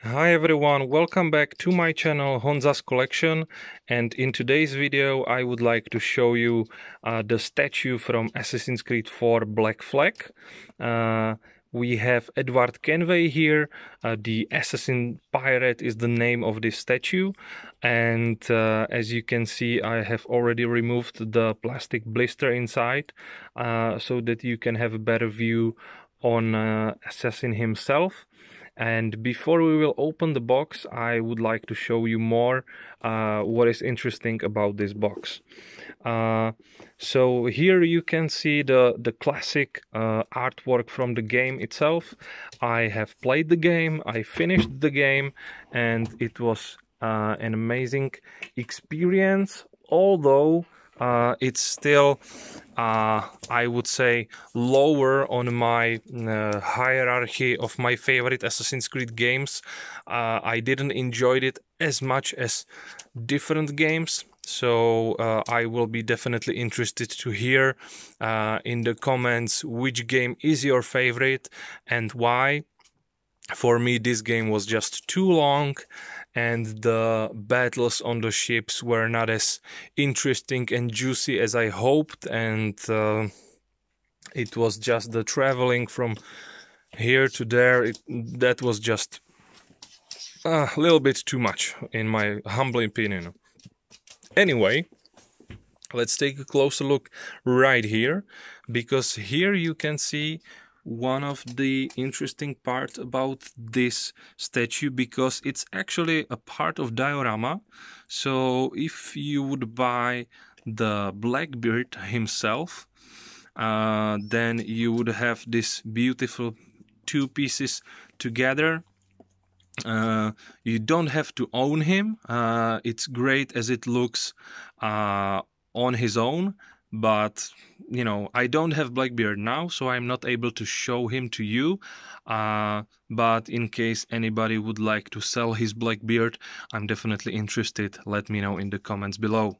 Hi everyone, welcome back to my channel Honza's Collection, and in today's video I would like to show you the statue from Assassin's Creed 4 Black Flag. We have Edward Kenway here. The Assassin Pirate is the name of this statue, and as you can see I have already removed the plastic blister inside so that you can have a better view on Assassin himself. And before we will open the box, I would like to show you more what is interesting about this box. So here you can see the classic artwork from the game itself. I have played the game, I finished the game, and it was an amazing experience, although it's still, I would say, lower on my hierarchy of my favorite Assassin's Creed games. I didn't enjoy it as much as different games, so I will be definitely interested to hear in the comments which game is your favorite and why. For me, this game was just too long, and the battles on the ships were not as interesting and juicy as I hoped, and it was just the traveling from here to there, that was just a little bit too much, in my humble opinion. Anyway, let's take a closer look right here, because here you can see one of the interesting parts about this statue, because it's actually a part of diorama. So if you would buy the Blackbeard himself, then you would have this beautiful two pieces together. You don't have to own him. It's great as it looks on his own, but you know, I don't have Blackbeard now, so I'm not able to show him to you, but in case anybody would like to sell his Blackbeard, I'm definitely interested. Let me know in the comments below.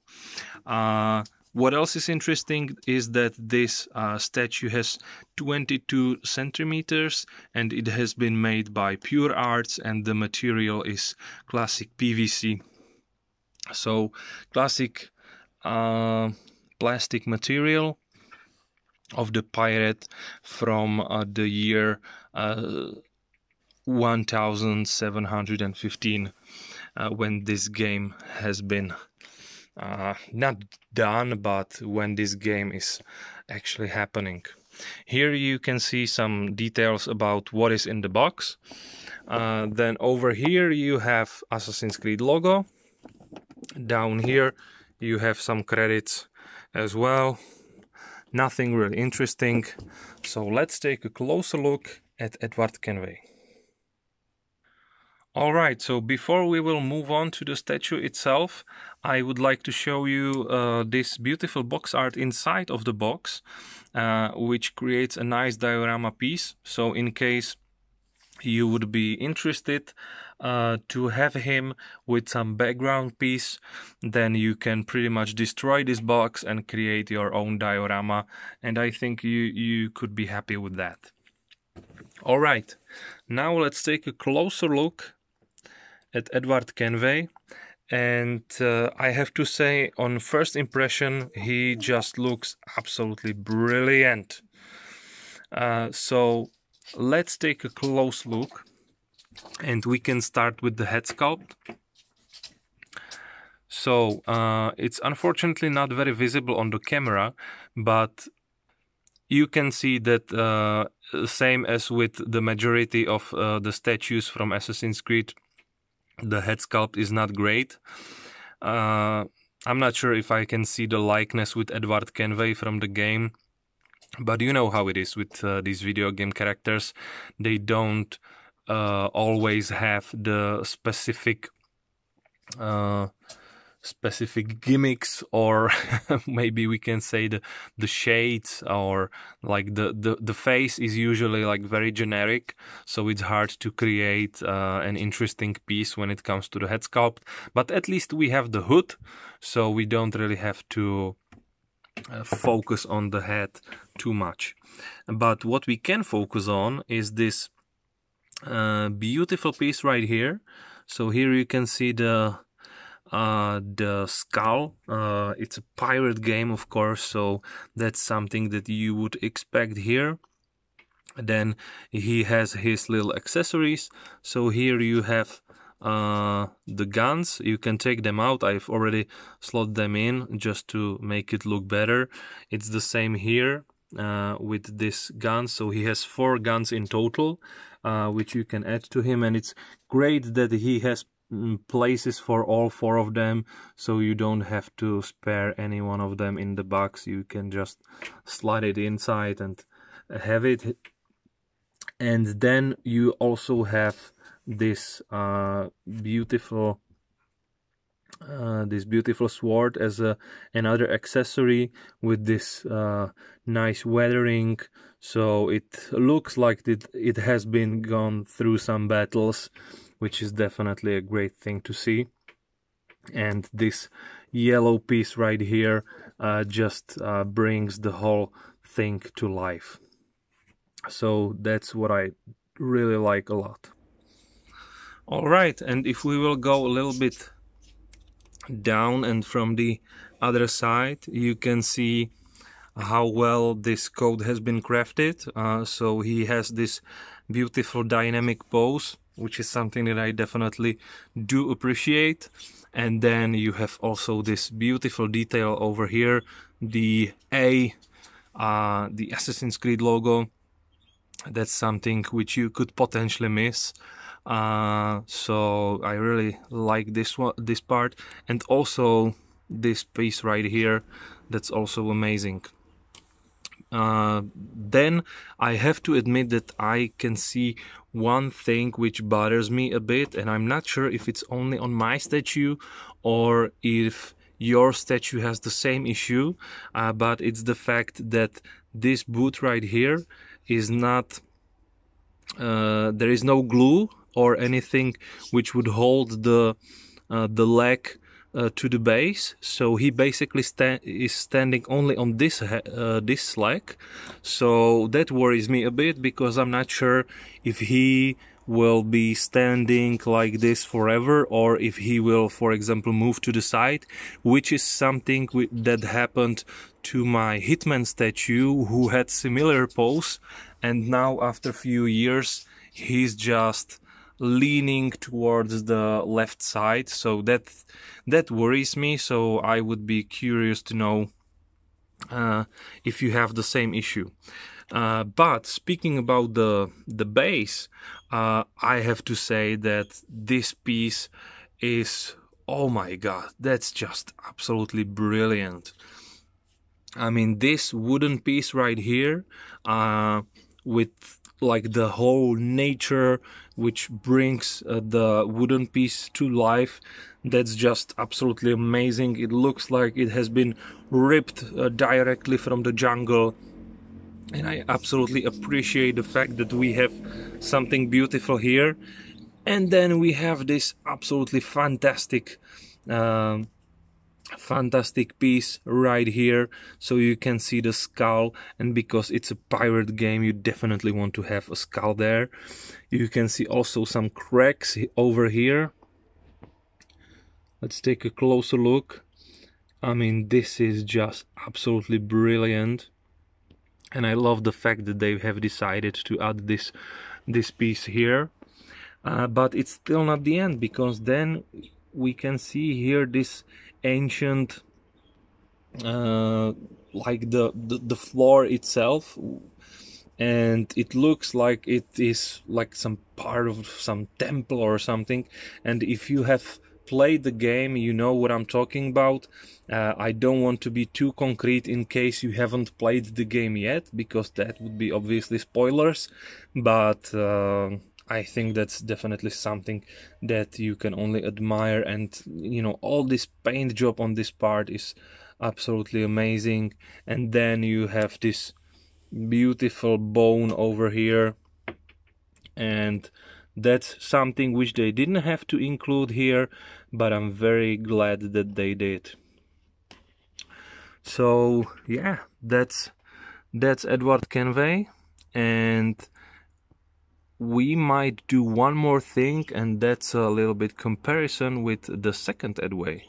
What else is interesting is that this statue has 22 centimeters and it has been made by Pure Arts, and the material is classic PVC. So classic plastic material of the pirate from the year 1715, when this game has been not done, but when this game is actually happening. Here you can see some details about what is in the box. Then over here you have Assassin's Creed logo. Down here you have some credits as well. Nothing really interesting. So let's take a closer look at Edward Kenway. Alright, so before we will move on to the statue itself, I would like to show you this beautiful box art inside of the box, which creates a nice diorama piece. So in case you would be interested to have him with some background piece, then you can pretty much destroy this box and create your own diorama, and I think you could be happy with that. Alright, now let's take a closer look at Edward Kenway, and I have to say, on first impression, he just looks absolutely brilliant. So let's take a close look, and we can start with the head sculpt. So it's unfortunately not very visible on the camera, but you can see that same as with the majority of the statues from Assassin's Creed, the head sculpt is not great. I'm not sure if I can see the likeness with Edward Kenway from the game, but you know how it is with these video game characters. They don't always have the specific gimmicks, or maybe we can say the shades, or like the face is usually like very generic, so it's hard to create an interesting piece when it comes to the head sculpt. But at least we have the hood, so we don't really have to focus on the head too much. But what we can focus on is this Beautiful piece right here. So here you can see the skull. It's a pirate game, of course, so that's something that you would expect here. Then he has his little accessories. So here you have the guns. You can take them out. I've already slot them in just to make it look better. It's the same here with this gun. So he has 4 guns in total, which you can add to him, and it's great that he has places for all 4 of them, so you don't have to spare any one of them in the box. You can just slide it inside and have it. And then you also have this beautiful sword as another accessory with this nice weathering, so it looks like it has been gone through some battles, which is definitely a great thing to see. And this yellow piece right here just brings the whole thing to life. So that's what I really like a lot. All right, and if we will go a little bit down and from the other side, you can see how well this coat has been crafted. So he has this beautiful dynamic pose, which is something that I definitely do appreciate. And then you have also this beautiful detail over here, the Assassin's Creed logo. That's something which you could potentially miss. So I really like this part, and also this piece right here. That's also amazing. Then I have to admit that I can see one thing which bothers me a bit, and I'm not sure if it's only on my statue or if your statue has the same issue, but it's the fact that this boot right here is not, there is no glue or anything which would hold the leg to the base, so he basically is standing only on this leg. So that worries me a bit, because I'm not sure if he will be standing like this forever, or if he will, for example, move to the side, which is something that happened to my Hitman statue, who had similar pose, and now after a few years he's just leaning towards the left side. So that worries me. So I would be curious to know if you have the same issue. But speaking about the base, I have to say that this piece is, oh my god, that's just absolutely brilliant. I mean, this wooden piece right here, with like the whole nature which brings the wooden piece to life, that's just absolutely amazing. It looks like it has been ripped directly from the jungle, and I absolutely appreciate the fact that we have something beautiful here. And then we have this absolutely fantastic piece right here, so you can see the skull, and because it's a pirate game, you definitely want to have a skull there. You can see also some cracks over here. Let's take a closer look. I mean, this is just absolutely brilliant, and I love the fact that they have decided to add this piece here. But it's still not the end, because then we can see here this ancient, like the floor itself, and it looks like it is like some part of some temple or something. And if you have played the game, you know what I'm talking about. I don't want to be too concrete in case you haven't played the game yet, because that would be obviously spoilers, but I think that's definitely something that you can only admire. And you know, all this paint job on this part is absolutely amazing. And then you have this beautiful bone over here, and that's something which they didn't have to include here, but I'm very glad that they did. So yeah, that's Edward Kenway, and we might do one more thing, and that's a little bit comparison with the second Edway.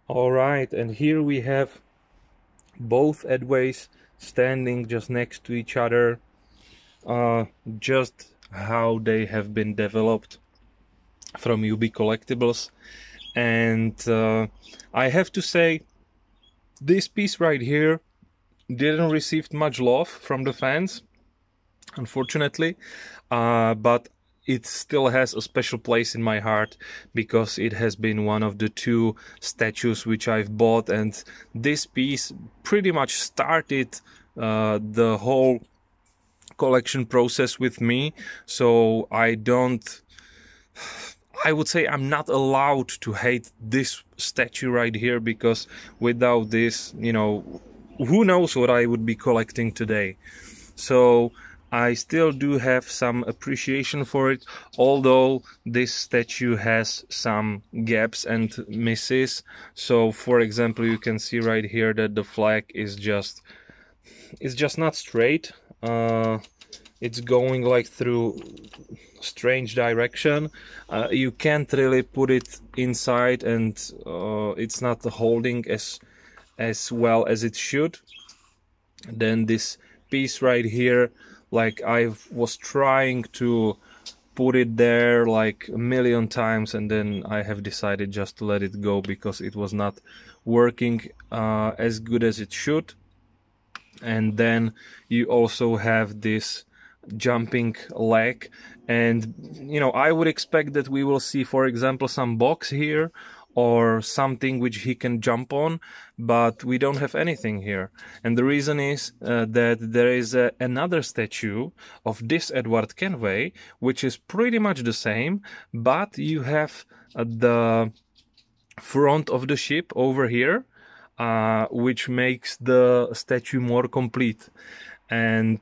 Alright, and here we have both Edways standing just next to each other, just how they have been developed from UBI Collectibles. And I have to say, this piece right here didn't receive much love from the fans, unfortunately, but it still has a special place in my heart because it has been one of the two statues which I've bought, and this piece pretty much started the whole collection process with me. So I would say I'm not allowed to hate this statue right here, because without this, you know, who knows what I would be collecting today. So I still do have some appreciation for it, although this statue has some gaps and misses. So for example, you can see right here that the flag is just not straight. It's going like through strange direction. You can't really put it inside, and it's not holding as well as it should. Then this piece right here, like I was trying to put it there like a million times, and then I have decided just to let it go because it was not working as good as it should. And then you also have this jumping leg, and you know, I would expect that we will see, for example, some box here or something which he can jump on, but we don't have anything here. And the reason is that there is another statue of this Edward Kenway which is pretty much the same, but you have the front of the ship over here, which makes the statue more complete. And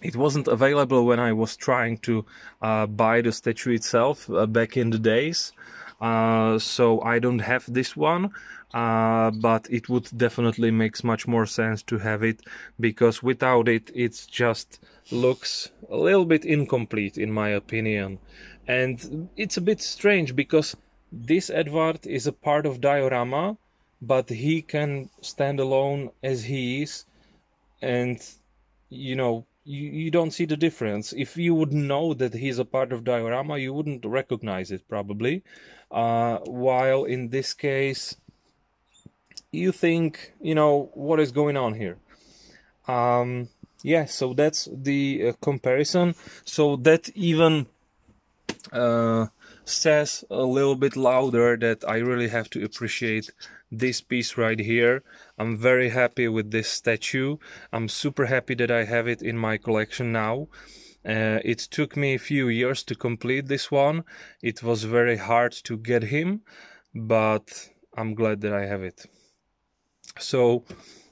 it wasn't available when I was trying to buy the statue itself back in the days, so I don't have this one, but it would definitely makes much more sense to have it, because without it, it just looks a little bit incomplete in my opinion. And it's a bit strange because this Edward is a part of diorama, but he can stand alone as he is, and you know, you don't see the difference. If you would know that he's a part of diorama, you wouldn't recognize it probably, while in this case you think, you know, what is going on here. Yeah, so that's the comparison. So that even says a little bit louder that I really have to appreciate this piece right here. I'm very happy with this statue. I'm super happy that I have it in my collection now. It took me a few years to complete this one. It was very hard to get him, but I'm glad that I have it. So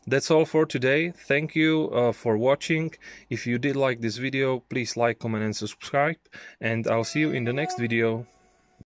that's all for today. Thank you for watching. If you did like this video, please like, comment and subscribe, and I'll see you in the next video.